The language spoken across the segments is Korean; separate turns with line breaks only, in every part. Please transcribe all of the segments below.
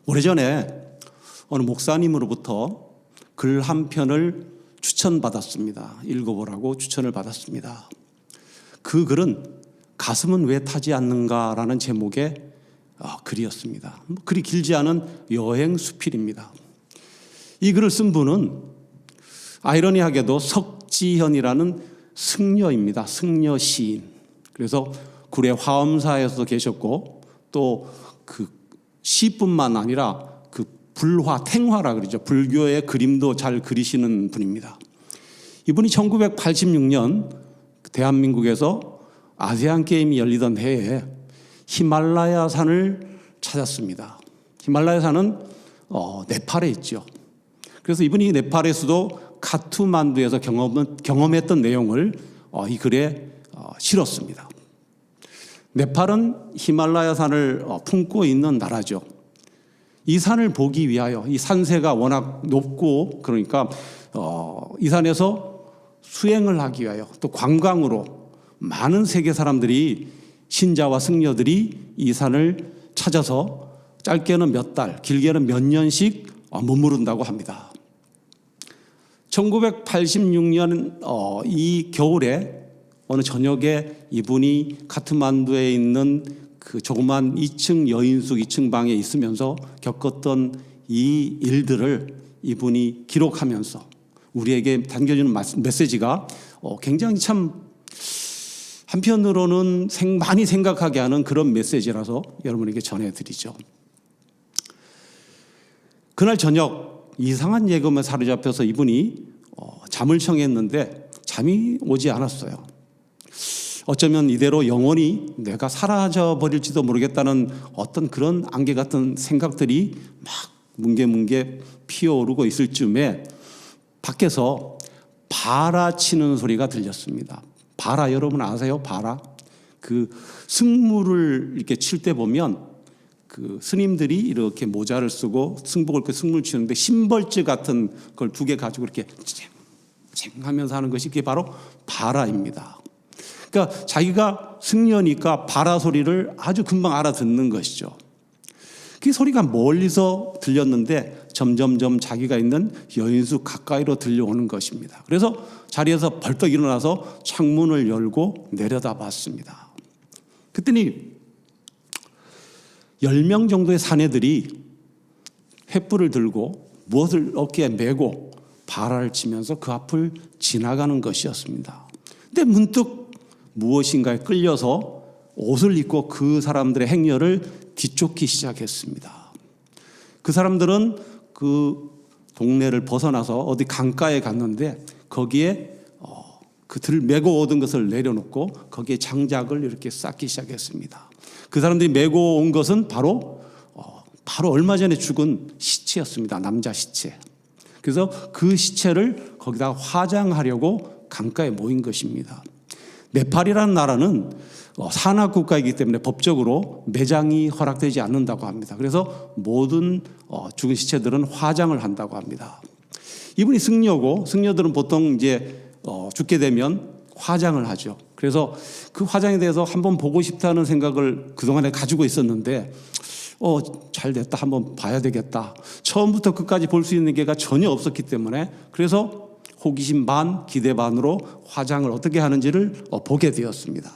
오래전에 어느 목사님으로부터 글 한 편을 추천받았습니다. 읽어보라고 추천을 받았습니다. 그 글은 가슴은 왜 타지 않는가라는 제목의 글이었습니다. 그리 길지 않은 여행 수필입니다. 이 글을 쓴 분은 아이러니하게도 석지현이라는 승려입니다. 승려 시인. 그래서 구례 화엄사에서도 계셨고 또 그 시뿐만 아니라 그 불화, 탱화라 그러죠. 불교의 그림도 잘 그리시는 분입니다. 이분이 1986년 대한민국에서 아세안 게임이 열리던 해에 히말라야 산을 찾았습니다. 히말라야 산은 네팔에 있죠. 그래서 이분이 네팔에서도 카투만두에서 경험했던 내용을 이 글에 실었습니다. 네팔은 히말라야 산을 품고 있는 나라죠. 이 산을 보기 위하여, 이 산세가 워낙 높고 그러니까 이 산에서 수행을 하기 위하여 또 관광으로 많은 세계 사람들이, 신자와 승려들이 이 산을 찾아서 짧게는 몇 달, 길게는 몇 년씩 머무른다고 합니다. 1986년 이 겨울에 어느 저녁에 이분이 카트만두에 있는 그 조그만 2층 여인숙 2층 방에 있으면서 겪었던 이 일들을 이분이 기록하면서 우리에게 당겨주는 메시지가 굉장히 참 한편으로는 많이 생각하게 하는 그런 메시지라서 여러분에게 전해드리죠. 그날 저녁 이상한 예감에 사로잡혀서 이분이 잠을 청했는데 잠이 오지 않았어요. 어쩌면 이대로 영원히 내가 사라져버릴지도 모르겠다는 어떤 그런 안개 같은 생각들이 막 뭉게뭉게 피어오르고 있을 쯤에 밖에서 바라 치는 소리가 들렸습니다. 바라 여러분 아세요? 바라? 그 승무를 이렇게 칠 때 보면 그 스님들이 이렇게 모자를 쓰고 승복을 입고 승무를 치는데 심벌즈 같은 걸 2개 가지고 이렇게 쨍 하면서 하는 것이 그게 바로 바라입니다. 그러니까 자기가 승려니까 바라 소리를 아주 금방 알아듣는 것이죠. 그 소리가 멀리서 들렸는데 점점점 자기가 있는 여인숙 가까이로 들려오는 것입니다. 그래서 자리에서 벌떡 일어나서 창문을 열고 내려다봤습니다. 그랬더니 10명 정도의 사내들이 횃불을 들고 무엇을 어깨에 메고 바라를 치면서 그 앞을 지나가는 것이었습니다. 근데 문득 무엇인가에 끌려서 옷을 입고 그 사람들의 행렬을 뒤쫓기 시작했습니다. 그 사람들은 그 동네를 벗어나서 어디 강가에 갔는데 거기에 그들 메고 오던 것을 내려놓고 거기에 장작을 이렇게 쌓기 시작했습니다. 그 사람들이 메고 온 것은 바로 얼마 전에 죽은 시체였습니다. 남자 시체. 그래서 그 시체를 거기다 화장하려고 강가에 모인 것입니다. 네팔이라는 나라는 산악국가이기 때문에 법적으로 매장이 허락되지 않는다고 합니다. 그래서 모든 죽은 시체들은 화장을 한다고 합니다. 이분이 승려고, 승려들은 보통 이제 죽게 되면 화장을 하죠. 그래서 그 화장에 대해서 한번 보고 싶다는 생각을 그동안에 가지고 있었는데 잘 됐다, 한번 봐야 되겠다. 처음부터 끝까지 볼 수 있는 기회가 전혀 없었기 때문에 그래서 호기심 반, 기대 반으로 화장을 어떻게 하는지를 보게 되었습니다.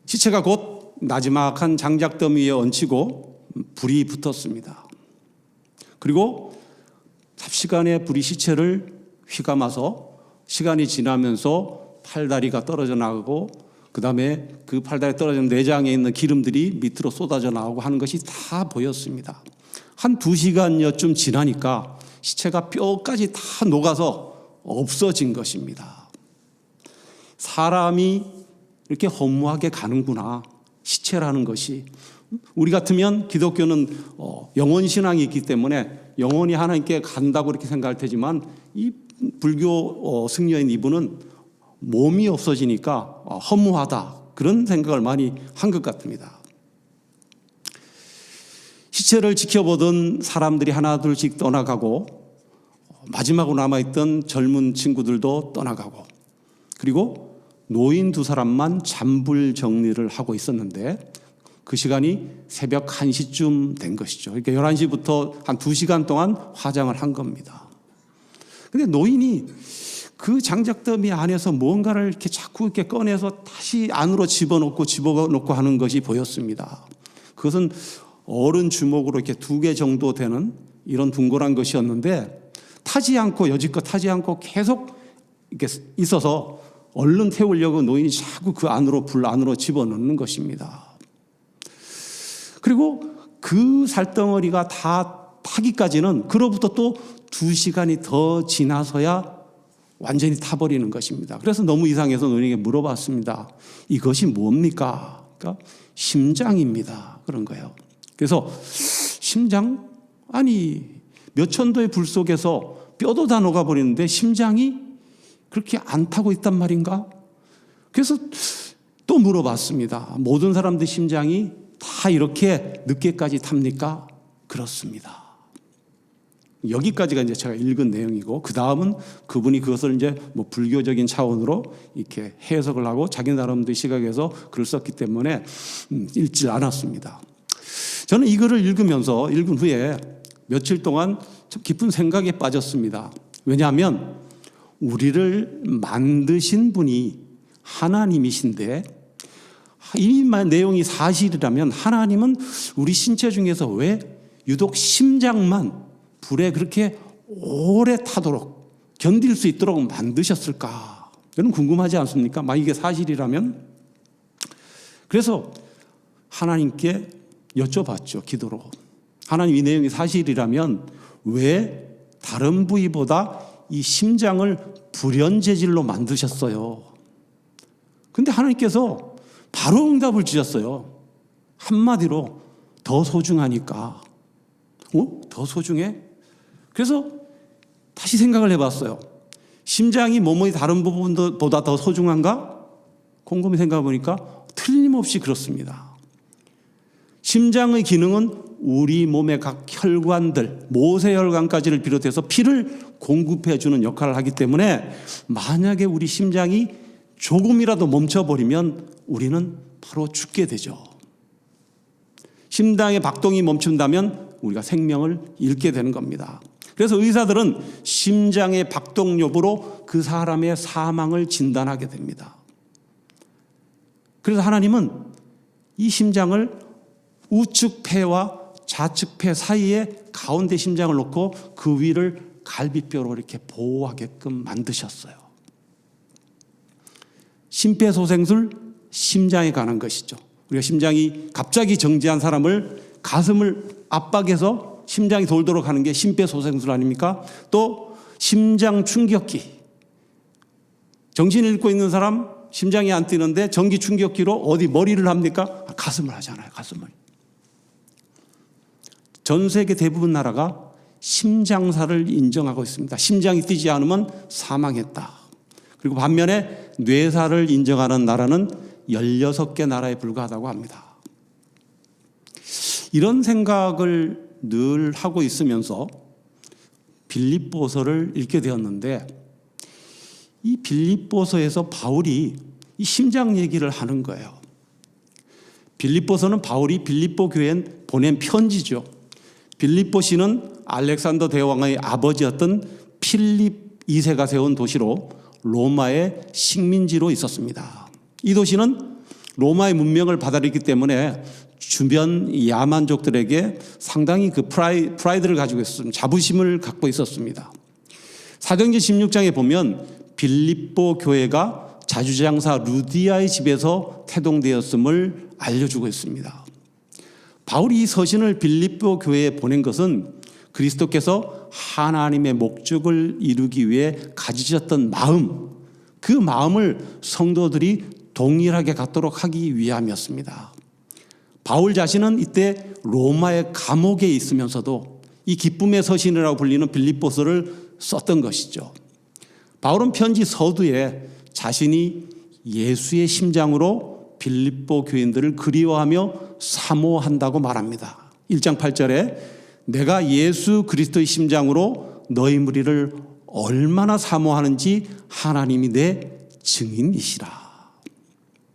시체가 곧 나지막한 장작더미 위에 얹히고 불이 붙었습니다. 그리고 삽시간에 불이 시체를 휘감아서 시간이 지나면서 팔다리가 떨어져 나가고 그 다음에 그 팔다리에 떨어진 내장에 있는 기름들이 밑으로 쏟아져 나오고 하는 것이 다 보였습니다. 한 2시간여쯤 지나니까 시체가 뼈까지 다 녹아서 없어진 것입니다. 사람이 이렇게 허무하게 가는구나. 시체라는 것이. 우리 같으면 기독교는 영원신앙이 있기 때문에 영원히 하나님께 간다고 이렇게 생각할 테지만 이 불교 승려인 이분은 몸이 없어지니까 허무하다. 그런 생각을 많이 한 것 같습니다. 시체를 지켜보던 사람들이 하나 둘씩 떠나가고 마지막으로 남아있던 젊은 친구들도 떠나가고 그리고 노인 2사람만 잔불 정리를 하고 있었는데 그 시간이 새벽 1시쯤 된 것이죠. 그러니까 11시부터 한 2시간 동안 화장을 한 겁니다. 근데 노인이 그 장작더미 안에서 뭔가를 이렇게 자꾸 이렇게 꺼내서 다시 안으로 집어넣고 하는 것이 보였습니다. 그것은 어른 주먹으로 이렇게 2개 정도 되는 이런 둥그란 것이었는데 여지껏 타지 않고 계속 이렇게 있어서 얼른 태우려고 노인이 자꾸 불 안으로 집어넣는 것입니다. 그리고 그 살덩어리가 다 타기까지는 그로부터 또 2시간이 더 지나서야 완전히 타버리는 것입니다. 그래서 너무 이상해서 노인에게 물어봤습니다. 이것이 뭡니까? 그러니까 심장입니다. 그런 거예요. 그래서 심장? 아니 몇 천도의 불 속에서 뼈도 다 녹아버리는데 심장이 그렇게 안 타고 있단 말인가? 그래서 또 물어봤습니다. 모든 사람들 심장이 다 이렇게 늦게까지 탑니까? 그렇습니다. 여기까지가 이제 제가 읽은 내용이고, 그 다음은 그분이 그것을 이제 뭐 불교적인 차원으로 이렇게 해석을 하고 자기 나름대로 시각에서 글을 썼기 때문에 읽지 않았습니다. 저는 이 글을 읽은 후에 며칠 동안 좀 깊은 생각에 빠졌습니다. 왜냐하면 우리를 만드신 분이 하나님이신데, 이 내용이 사실이라면 하나님은 우리 신체 중에서 왜 유독 심장만 불에 그렇게 오래 타도록 견딜 수 있도록 만드셨을까? 여러분 궁금하지 않습니까? 만약 이게 사실이라면. 그래서 하나님께 여쭤봤죠, 기도로. 하나님, 이 내용이 사실이라면 왜 다른 부위보다 이 심장을 불연재질로 만드셨어요? 근데 하나님께서 바로 응답을 주셨어요. 한마디로 더 소중하니까. 더 소중해? 그래서 다시 생각을 해봤어요. 심장이 몸의 다른 부분보다 더 소중한가? 곰곰이 생각해보니까 틀림없이 그렇습니다. 심장의 기능은 우리 몸의 각 혈관들, 모세혈관까지를 비롯해서 피를 공급해주는 역할을 하기 때문에 만약에 우리 심장이 조금이라도 멈춰버리면 우리는 바로 죽게 되죠. 심장의 박동이 멈춘다면 우리가 생명을 잃게 되는 겁니다. 그래서 의사들은 심장의 박동 여부로 그 사람의 사망을 진단하게 됩니다. 그래서 하나님은 이 심장을 우측 폐와 좌측 폐 사이에 가운데 심장을 놓고 그 위를 갈비뼈로 이렇게 보호하게끔 만드셨어요. 심폐소생술, 심장에 관한 것이죠. 우리가 심장이 갑자기 정지한 사람을 가슴을 압박해서 심장이 돌도록 하는 게 심폐소생술 아닙니까? 또 심장 충격기. 정신을 잃고 있는 사람 심장이 안 뛰는데 전기 충격기로 어디 머리를 합니까? 가슴을 하잖아요. 가슴을. 전 세계 대부분 나라가 심장사를 인정하고 있습니다. 심장이 뛰지 않으면 사망했다. 그리고 반면에 뇌사를 인정하는 나라는 16개 나라에 불과하다고 합니다. 이런 생각을 늘 하고 있으면서 빌립보서를 읽게 되었는데, 이 빌립보서에서 바울이 이 심장 얘기를 하는 거예요. 빌립보서는 바울이 빌립보 교회에 보낸 편지죠. 빌립보 시는 알렉산더 대왕의 아버지였던 필립 2세가 세운 도시로 로마의 식민지로 있었습니다. 이 도시는 로마의 문명을 받아들였기 때문에 주변 야만족들에게 상당히 그 프라이드를 가지고 있었습니다. 자부심을 갖고 있었습니다. 사도행전 16장에 보면 빌립보 교회가 자주장사 루디아의 집에서 태동되었음을 알려주고 있습니다. 바울이 이 서신을 빌립보 교회에 보낸 것은 그리스도께서 하나님의 목적을 이루기 위해 가지셨던 마음, 그 마음을 성도들이 동일하게 갖도록 하기 위함이었습니다. 바울 자신은 이때 로마의 감옥에 있으면서도 이 기쁨의 서신이라고 불리는 빌립보서를 썼던 것이죠. 바울은 편지 서두에 자신이 예수의 심장으로 빌립보 교인들을 그리워하며 사모한다고 말합니다. 1장 8절에 내가 예수 그리스도의 심장으로 너희 무리를 얼마나 사모하는지 하나님이 내 증인이시라.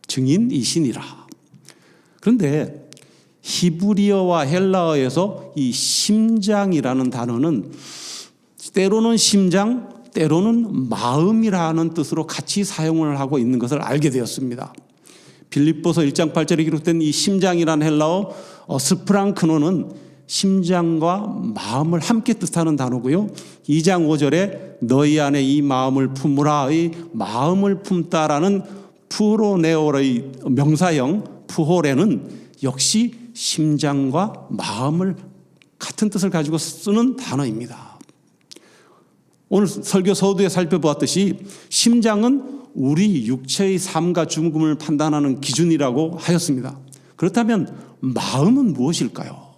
증인이시니라. 그런데 히브리어와 헬라어에서 이 심장이라는 단어는 때로는 심장, 때로는 마음이라는 뜻으로 같이 사용을 하고 있는 것을 알게 되었습니다. 빌립보서 1장 8절에 기록된 이 심장이라는 헬라어 스프랑크노는 심장과 마음을 함께 뜻하는 단어고요. 2장 5절에 너희 안에 이 마음을 품으라의 마음을 품다라는 푸로네오의 명사형 푸호레는 역시 심장과 마음을 같은 뜻을 가지고 쓰는 단어입니다. 오늘 설교 서두에 살펴보았듯이 심장은 우리 육체의 삶과 죽음을 판단하는 기준이라고 하였습니다. 그렇다면 마음은 무엇일까요?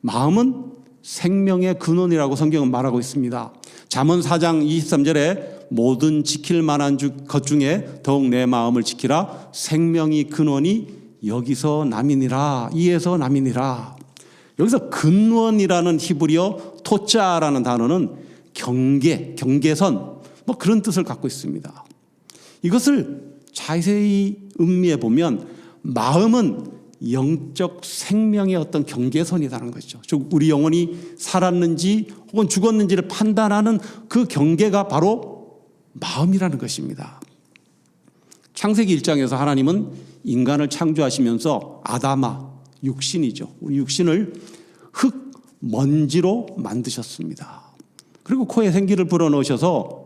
마음은 생명의 근원이라고 성경은 말하고 있습니다. 잠언 4장 23절에 모든 지킬 만한 것 중에 더욱 내 마음을 지키라. 생명이 근원이 여기서 남이니라. 이에서 남이니라. 여기서 근원이라는 히브리어 토자라는 단어는 경계선 그런 뜻을 갖고 있습니다. 이것을 자세히 음미해 보면 마음은 영적 생명의 어떤 경계선이라는 것이죠. 즉 우리 영혼이 살았는지 혹은 죽었는지를 판단하는 그 경계가 바로 마음이라는 것입니다. 창세기 1장에서 하나님은 인간을 창조하시면서 아담아, 육신이죠. 우리 육신을 흙, 먼지로 만드셨습니다. 그리고 코에 생기를 불어넣으셔서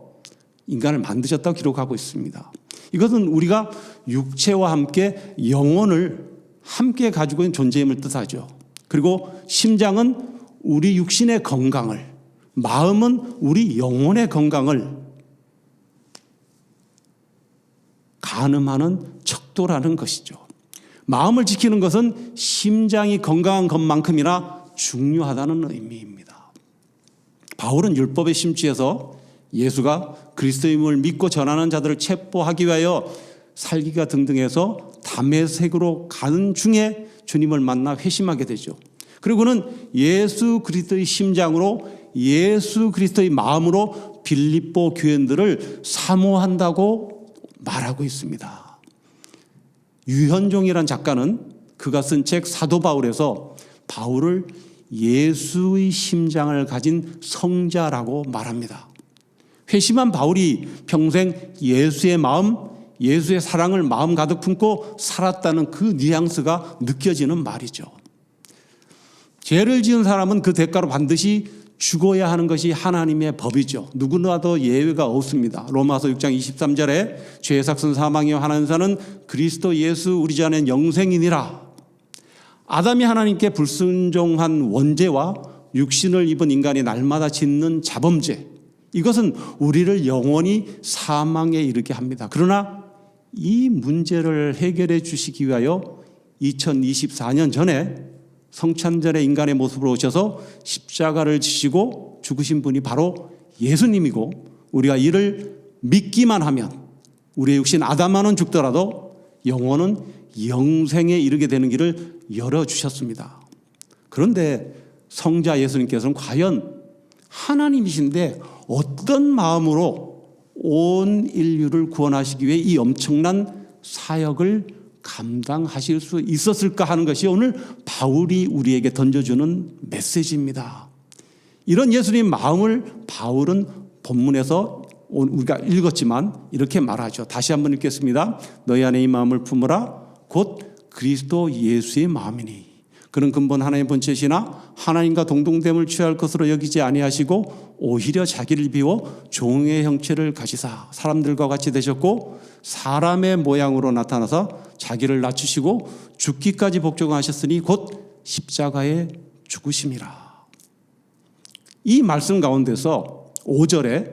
인간을 만드셨다고 기록하고 있습니다. 이것은 우리가 육체와 함께 영혼을 함께 가지고 있는 존재임을 뜻하죠. 그리고 심장은 우리 육신의 건강을, 마음은 우리 영혼의 건강을 가늠하는 척도라는 것이죠. 마음을 지키는 것은 심장이 건강한 것만큼이나 중요하다는 의미입니다. 바울은 율법에 심취해서 예수가 그리스도임을 믿고 전하는 자들을 체포하기 위하여 살기가 등등해서 다메섹으로 가는 중에 주님을 만나 회심하게 되죠. 그리고는 예수 그리스도의 심장으로 예수 그리스도의 마음으로 빌립보 교인들을 사모한다고 말하고 있습니다. 유현종이란 작가는 그가 쓴 책 사도 바울에서 바울을 예수의 심장을 가진 성자라고 말합니다. 회심한 바울이 평생 예수의 마음, 예수의 사랑을 마음 가득 품고 살았다는 그 뉘앙스가 느껴지는 말이죠. 죄를 지은 사람은 그 대가로 반드시 죽어야 하는 것이 하나님의 법이죠. 누구나도 예외가 없습니다. 로마서 6장 23절에 죄의 삭은 사망이요 하나님 사는 그리스도 예수 우리 주 안에는 영생이니라. 아담이 하나님께 불순종한 원죄와 육신을 입은 인간이 날마다 짓는 자범죄, 이것은 우리를 영원히 사망에 이르게 합니다. 그러나 이 문제를 해결해 주시기 위하여 2024년 전에 성찬절에 인간의 모습으로 오셔서 십자가를 지시고 죽으신 분이 바로 예수님이고, 우리가 이를 믿기만 하면 우리의 육신 아담만은 죽더라도 영혼은 영생에 이르게 되는 길을 열어주셨습니다. 그런데 성자 예수님께서는 과연 하나님이신데 어떤 마음으로 온 인류를 구원하시기 위해 이 엄청난 사역을 감당하실 수 있었을까 하는 것이 오늘 바울이 우리에게 던져주는 메시지입니다. 이런 예수님 마음을 바울은 본문에서 우리가 읽었지만 이렇게 말하죠. 다시 한번 읽겠습니다. 너희 안에 이 마음을 품으라. 곧 그리스도 예수의 마음이니 그는 근본 하나님의 본체시나 하나님과 동등됨을 취할 것으로 여기지 아니하시고 오히려 자기를 비워 종의 형체를 가지사 사람들과 같이 되셨고 사람의 모양으로 나타나서 자기를 낮추시고 죽기까지 복종하셨으니 곧 십자가에 죽으심이라. 이 말씀 가운데서 5절에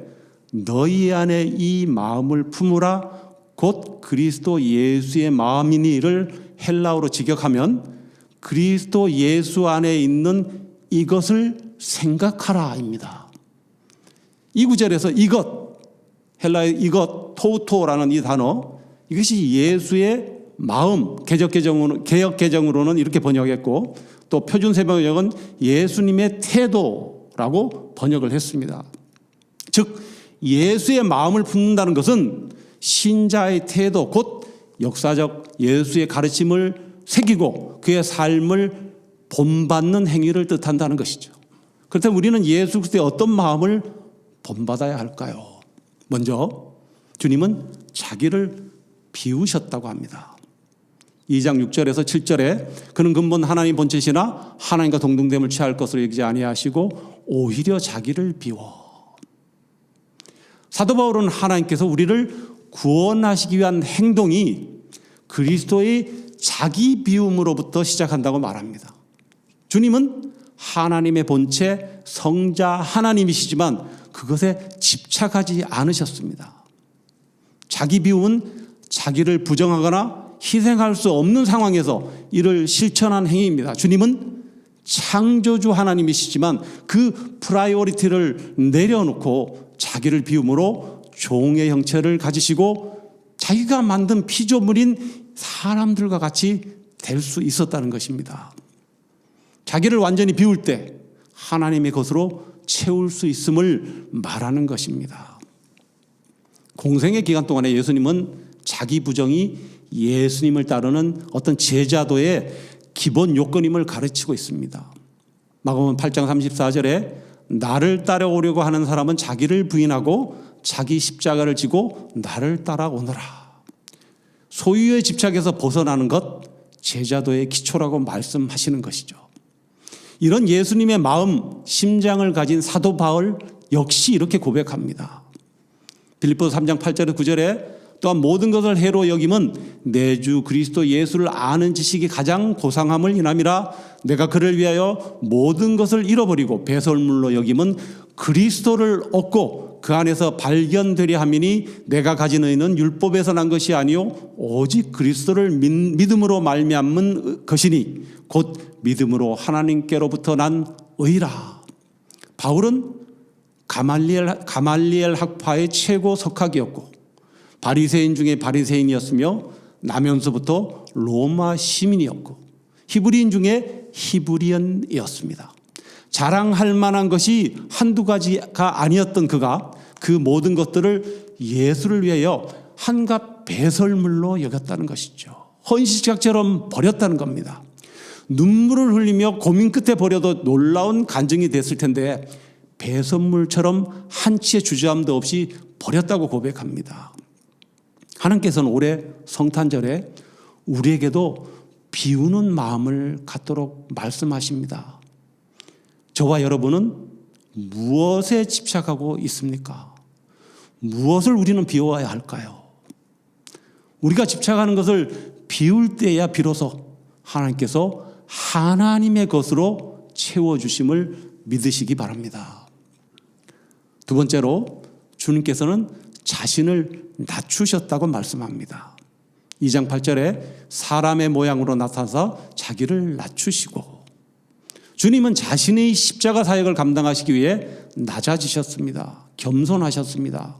너희 안에 이 마음을 품으라 곧 그리스도 예수의 마음이니를 헬라어로 직역하면 그리스도 예수 안에 있는 이것을 생각하라입니다. 이 구절에서 이것, 헬라의 이것, 토우토라는 이 단어, 이것이 예수의 마음, 개역 개정으로는 이렇게 번역했고 또 표준 세번역은 예수님의 태도라고 번역을 했습니다. 즉 예수의 마음을 품는다는 것은 신자의 태도, 곧 역사적 예수의 가르침을 새기고 그의 삶을 본받는 행위를 뜻한다는 것이죠. 그렇다면 우리는 예수 그리스도의 어떤 마음을 본받아야 할까요? 먼저 주님은 자기를 비우셨다고 합니다. 2장 6절에서 7절에 그는 근본 하나님 본체시나 하나님과 동등됨을 취할 것으로 여기지 아니하시고 오히려 자기를 비워. 사도 바울은 하나님께서 우리를 구원하시기 위한 행동이 그리스도의 자기 비움으로부터 시작한다고 말합니다. 주님은 하나님의 본체 성자 하나님이시지만 그것에 집착하지 않으셨습니다. 자기 비움은 자기를 부정하거나 희생할 수 없는 상황에서 이를 실천한 행위입니다. 주님은 창조주 하나님이시지만 그 프라이오리티를 내려놓고 자기를 비움으로 종의 형체를 가지시고 자기가 만든 피조물인 사람들과 같이 될 수 있었다는 것입니다. 자기를 완전히 비울 때 하나님의 것으로 채울 수 있음을 말하는 것입니다. 공생의 기간 동안에 예수님은 자기 부정이 예수님을 따르는 어떤 제자도의 기본 요건임을 가르치고 있습니다. 마가복음 8장 34절에 나를 따라오려고 하는 사람은 자기를 부인하고 자기 십자가를 지고 나를 따라오너라. 소유의 집착에서 벗어나는 것, 제자도의 기초라고 말씀하시는 것이죠. 이런 예수님의 마음, 심장을 가진 사도 바울 역시 이렇게 고백합니다. 빌립보서 3장 8절에 9절에 또한 모든 것을 해로 여김은 내 주 그리스도 예수를 아는 지식이 가장 고상함을 인함이라. 내가 그를 위하여 모든 것을 잃어버리고 배설물로 여김은 그리스도를 얻고 그 안에서 발견되려 함이니 내가 가진 의는 율법에서 난 것이 아니요 오직 그리스도를 믿음으로 말미암은 것이니 곧 믿음으로 하나님께로부터 난 의라. 바울은 가말리엘 학파의 최고 석학이었고 바리새인 중에 바리새인이었으며 나면서부터 로마 시민이었고 히브리인 중에 히브리언이었습니다. 자랑할 만한 것이 한두 가지가 아니었던 그가 그 모든 것들을 예수를 위하여 한갖 배설물로 여겼다는 것이죠. 헌시작처럼 버렸다는 겁니다. 눈물을 흘리며 고민 끝에 버려도 놀라운 간증이 됐을 텐데 배설물처럼 한치의 주저함도 없이 버렸다고 고백합니다. 하나님께서는 올해 성탄절에 우리에게도 비우는 마음을 갖도록 말씀하십니다. 저와 여러분은 무엇에 집착하고 있습니까? 무엇을 우리는 비워야 할까요? 우리가 집착하는 것을 비울 때야 비로소 하나님께서 하나님의 것으로 채워주심을 믿으시기 바랍니다. 두 번째로 주님께서는 자신을 낮추셨다고 말씀합니다. 2장 8절에 사람의 모양으로 나타나서 자기를 낮추시고 주님은 자신의 십자가 사역을 감당하시기 위해 낮아지셨습니다. 겸손하셨습니다.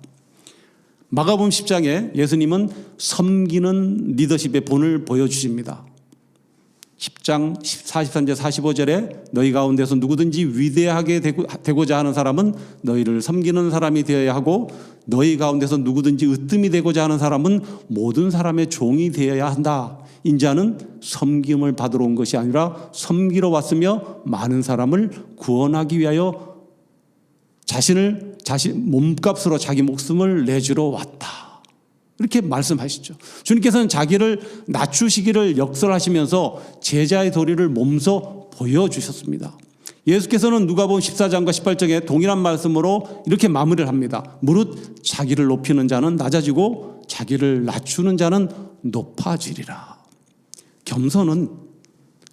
마가복음 10장에 예수님은 섬기는 리더십의 본을 보여주십니다. 10장 43절 45절에 너희 가운데서 누구든지 위대하게 되고자 하는 사람은 너희를 섬기는 사람이 되어야 하고 너희 가운데서 누구든지 으뜸이 되고자 하는 사람은 모든 사람의 종이 되어야 한다. 인자는 섬김을 받으러 온 것이 아니라 섬기러 왔으며 많은 사람을 구원하기 위하여 자신 몸값으로 자기 목숨을 내주러 왔다. 이렇게 말씀하시죠. 주님께서는 자기를 낮추시기를 역설하시면서 제자의 도리를 몸소 보여주셨습니다. 예수께서는 누가복음 14장과 18장에 동일한 말씀으로 이렇게 마무리를 합니다. 무릇 자기를 높이는 자는 낮아지고 자기를 낮추는 자는 높아지리라. 겸손은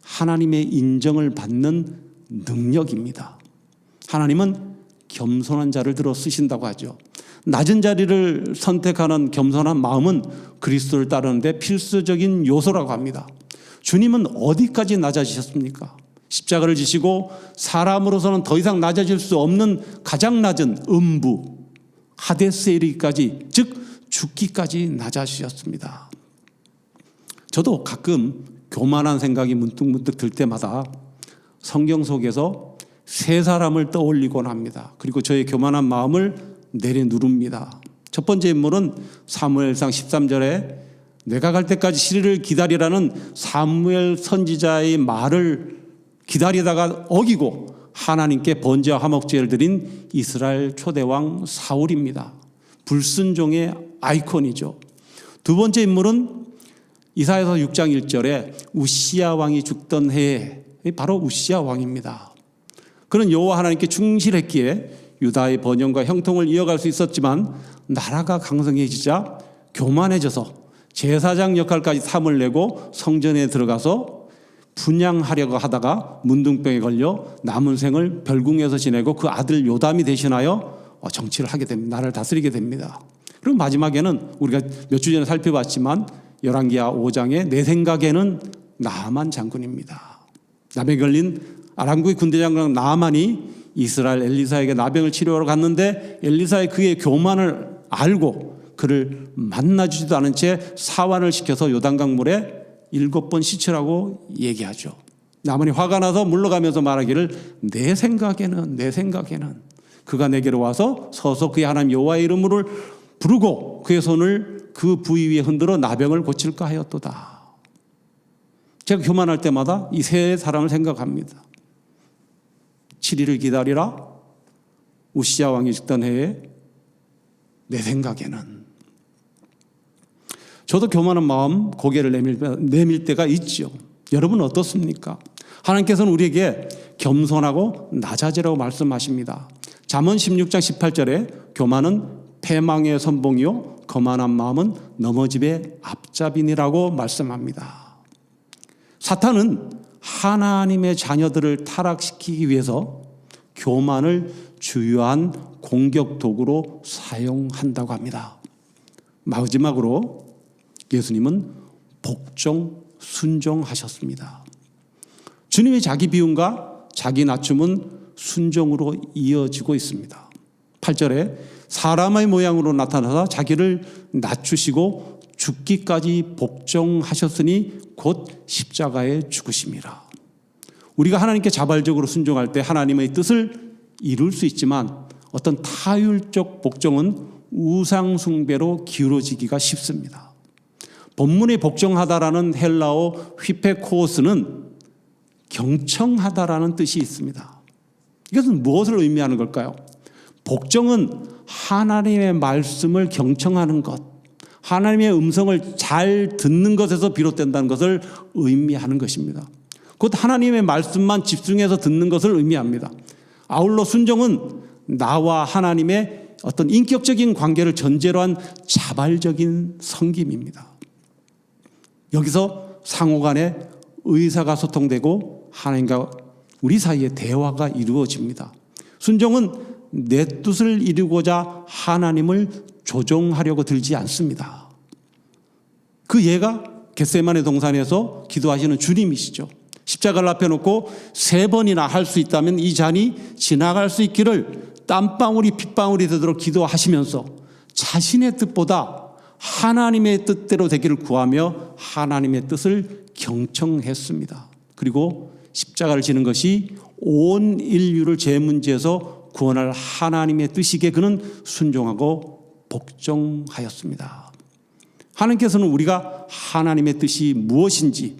하나님의 인정을 받는 능력입니다. 하나님은 겸손한 자를 들어 쓰신다고 하죠. 낮은 자리를 선택하는 겸손한 마음은 그리스도를 따르는데 필수적인 요소라고 합니다. 주님은 어디까지 낮아지셨습니까? 십자가를 지시고 사람으로서는 더 이상 낮아질 수 없는 가장 낮은 음부 하데스에 이르기까지, 즉 죽기까지 낮아지셨습니다. 저도 가끔 교만한 생각이 문득문득 들 때마다 성경 속에서 세 사람을 떠올리곤 합니다. 그리고 저의 교만한 마음을 내려누릅니다. 첫 번째 인물은 사무엘상 13절에 내가 갈 때까지 시리를 기다리라는 사무엘 선지자의 말을 기다리다가 어기고 하나님께 번제와 화목제를 드린 이스라엘 초대왕 사울입니다. 불순종의 아이콘이죠. 두 번째 인물은 이사야서 6장 1절에 우시야 왕이 죽던 해에 바로 우시야 왕입니다. 그는 여호와 하나님께 충실했기에 유다의 번영과 형통을 이어갈 수 있었지만 나라가 강성해지자 교만해져서 제사장 역할까지 탐을 내고 성전에 들어가서 분향하려고 하다가 문둥병에 걸려 남은 생을 별궁에서 지내고 그 아들 요담이 대신하여 정치를 하게 됩니다. 나라를 다스리게 됩니다. 그리고 마지막에는 우리가 몇 주 전에 살펴봤지만 열왕기하 5장에 내 생각에는 나아만 장군입니다. 남에 걸린 아람국의 군대장관 나아만이 이스라엘 엘리사에게 나병을 치료하러 갔는데 엘리사의 그의 교만을 알고 그를 만나주지도 않은 채 사환을 시켜서 요단강물에 7번 씻으라고 얘기하죠. 나아만이 화가 나서 물러가면서 말하기를 내 생각에는 그가 내게로 와서 서서 그의 하나님 여호와의 이름을 부르고 그의 손을 그 부위 위에 흔들어 나병을 고칠까 하였도다. 제가 교만할 때마다 이 세 사람을 생각합니다. 7일을 기다리라, 우시야 왕이 죽던 해에 내 생각에는. 저도 교만한 마음 고개를 내밀 때가 있죠. 여러분 어떻습니까? 하나님께서는 우리에게 겸손하고 낮아지라고 말씀하십니다. 잠언 16장 18절에 교만은 패망의 선봉이요 거만한 마음은 넘어짐의 앞잡이니라고 말씀합니다. 사탄은 하나님의 자녀들을 타락시키기 위해서 교만을 주요한 공격 도구로 사용한다고 합니다. 마지막으로 예수님은 복종, 순종하셨습니다. 주님의 자기 비움과 자기 낮춤은 순종으로 이어지고 있습니다. 8절에 사람의 모양으로 나타나서 자기를 낮추시고 죽기까지 복종하셨으니 곧 십자가에 죽으심이라. 우리가 하나님께 자발적으로 순종할 때 하나님의 뜻을 이룰 수 있지만 어떤 타율적 복종은 우상 숭배로 기울어지기가 쉽습니다. 본문에 복종하다라는 헬라어 휘페코스는 경청하다라는 뜻이 있습니다. 이것은 무엇을 의미하는 걸까요? 복종은 하나님의 말씀을 경청하는 것, 하나님의 음성을 잘 듣는 것에서 비롯된다는 것을 의미하는 것입니다. 곧 하나님의 말씀만 집중해서 듣는 것을 의미합니다. 아울러 순종은 나와 하나님의 어떤 인격적인 관계를 전제로 한 자발적인 섬김입니다. 여기서 상호간에 의사가 소통되고 하나님과 우리 사이에 대화가 이루어집니다. 순종은 내 뜻을 이루고자 하나님을 조종하려고 들지 않습니다. 그 예가 겟세마네 동산에서 기도하시는 주님이시죠. 십자가를 앞에 놓고 3번이나 할 수 있다면 이 잔이 지나갈 수 있기를 땀방울이 핏방울이 되도록 기도하시면서 자신의 뜻보다 하나님의 뜻대로 되기를 구하며 하나님의 뜻을 경청했습니다. 그리고 십자가를 지는 것이 온 인류를 죄 문제에서 구원할 하나님의 뜻이기에 그는 순종하고 복종하였습니다. 하나님께서는 우리가 하나님의 뜻이 무엇인지,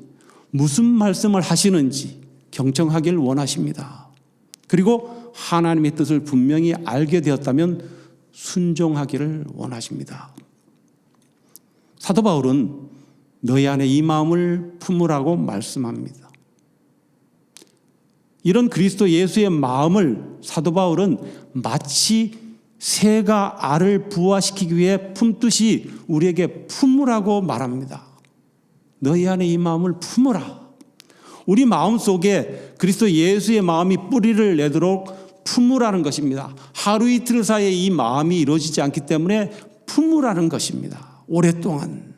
무슨 말씀을 하시는지 경청하길 원하십니다. 그리고 하나님의 뜻을 분명히 알게 되었다면 순종하기를 원하십니다. 사도 바울은 너희 안에 이 마음을 품으라고 말씀합니다. 이런 그리스도 예수의 마음을 사도 바울은 마치 새가 알을 부화시키기 위해 품듯이 우리에게 품으라고 말합니다. 너희 안에 이 마음을 품으라. 우리 마음 속에 그리스도 예수의 마음이 뿌리를 내도록 품으라는 것입니다. 하루 이틀 사이에 이 마음이 이루어지지 않기 때문에 품으라는 것입니다. 오랫동안.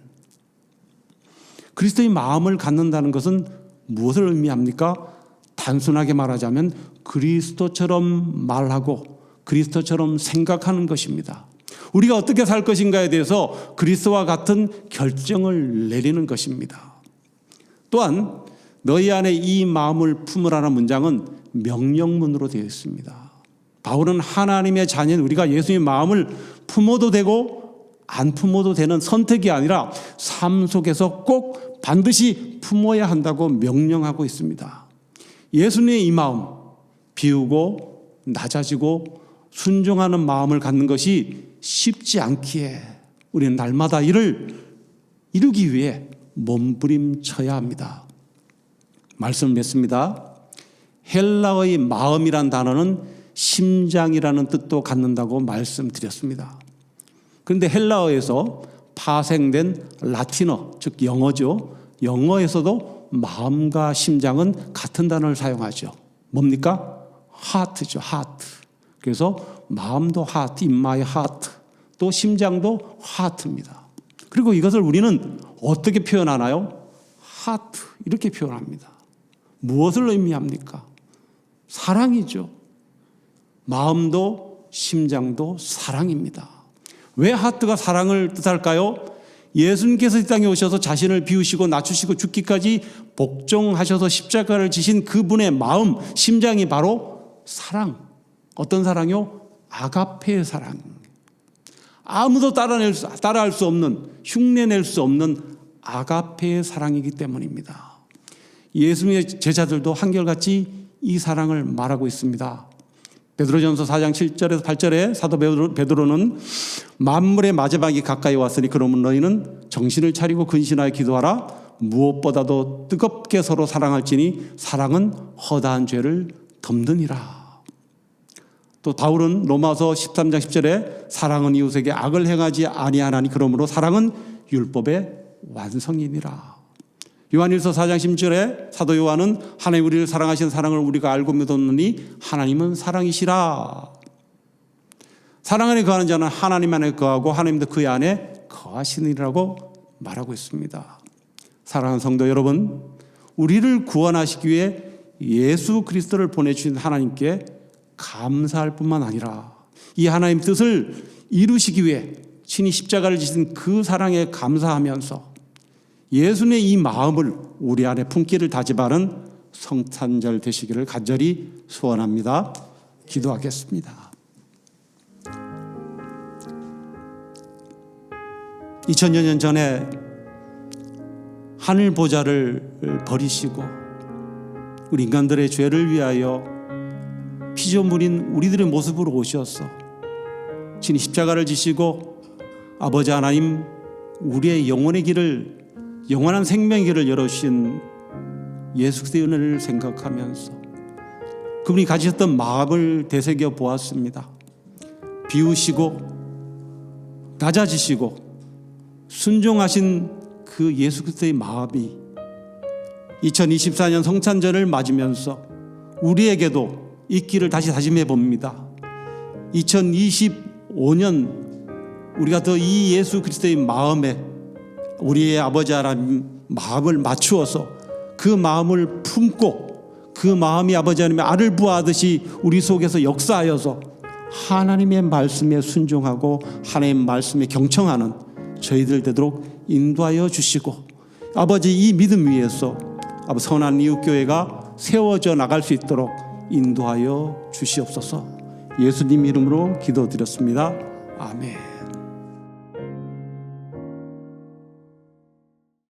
그리스도의 마음을 갖는다는 것은 무엇을 의미합니까? 단순하게 말하자면 그리스도처럼 말하고 그리스도처럼 생각하는 것입니다. 우리가 어떻게 살 것인가에 대해서 그리스도와 같은 결정을 내리는 것입니다. 또한 너희 안에 이 마음을 품으라는 문장은 명령문으로 되어 있습니다. 바울은 하나님의 자녀인 우리가 예수님의 마음을 품어도 되고 안 품어도 되는 선택이 아니라 삶 속에서 꼭 반드시 품어야 한다고 명령하고 있습니다. 예수님의 이 마음, 비우고 낮아지고 순종하는 마음을 갖는 것이 쉽지 않기에 우리는 날마다 이를 이루기 위해 몸부림쳐야 합니다. 말씀을 맺습니다. 헬라어의 마음이란 단어는 심장이라는 뜻도 갖는다고 말씀드렸습니다. 그런데 헬라어에서 파생된 라틴어, 즉 영어죠. 영어에서도 마음과 심장은 같은 단어를 사용하죠. 뭡니까? 하트죠. 하트. 그래서 마음도 하트, in my heart. 또 심장도 하트입니다. 그리고 이것을 우리는 어떻게 표현하나요? 하트 이렇게 표현합니다. 무엇을 의미합니까? 사랑이죠. 마음도 심장도 사랑입니다. 왜 하트가 사랑을 뜻할까요? 예수님께서 이 땅에 오셔서 자신을 비우시고 낮추시고 죽기까지 복종하셔서 십자가를 지신 그분의 마음, 심장이 바로 사랑. 어떤 사랑이요? 아가페의 사랑. 아무도 따라할 수 없는, 흉내낼 수 없는 아가페의 사랑이기 때문입니다. 예수님의 제자들도 한결같이 이 사랑을 말하고 있습니다. 베드로전서 4장 7절에서 8절에 사도 베드로는 만물의 마지막이 가까이 왔으니 그러면 너희는 정신을 차리고 근신하여 기도하라. 무엇보다도 뜨겁게 서로 사랑할지니 사랑은 허다한 죄를 덮느니라. 또 바울은 로마서 13장 10절에 사랑은 이웃에게 악을 행하지 아니하나니 그러므로 사랑은 율법의 완성이니라. 요한일서 4장 10절에 사도 요한은 하나님 우리를 사랑하신 사랑을 우리가 알고 믿었느니 하나님은 사랑이시라. 사랑 안에 거하는 자는 하나님 안에 거하고 하나님도 그의 안에 거하시니라고 말하고 있습니다. 사랑하는 성도 여러분, 우리를 구원하시기 위해 예수 그리스도를 보내주신 하나님께 감사할 뿐만 아니라 이 하나님 뜻을 이루시기 위해 친히 십자가를 지신 그 사랑에 감사하면서 예수님의 이 마음을 우리 안에 품기를 다짐하는 성탄절 되시기를 간절히 소원합니다. 기도하겠습니다. 2000여 년 전에 하늘 보좌를 버리시고 우리 인간들의 죄를 위하여 피조물인 우리들의 모습으로 오셔서 친히 십자가를 지시고 아버지 하나님 우리의 영혼의 길을 영원한 생명의 길을 열어주신 예수 그리스도의 은혜를 생각하면서 그분이 가지셨던 마음을 되새겨 보았습니다. 비우시고 낮아지시고 순종하신 그 예수 그리스도의 마음이 2024년 성탄절을 맞으면서 우리에게도 있기를 다시 다짐해 봅니다. 2025년 우리가 더 이 예수 그리스도의 마음에 우리의 아버지 하나님 마음을 맞추어서 그 마음을 품고 그 마음이 아버지 하나님의 알을 부어하듯이 우리 속에서 역사하여서 하나님의 말씀에 순종하고 하나님의 말씀에 경청하는 저희들 되도록 인도하여 주시고 아버지 이 믿음 위에서 선한 이웃교회가 세워져 나갈 수 있도록 인도하여 주시옵소서. 예수님 이름으로 기도드렸습니다. 아멘.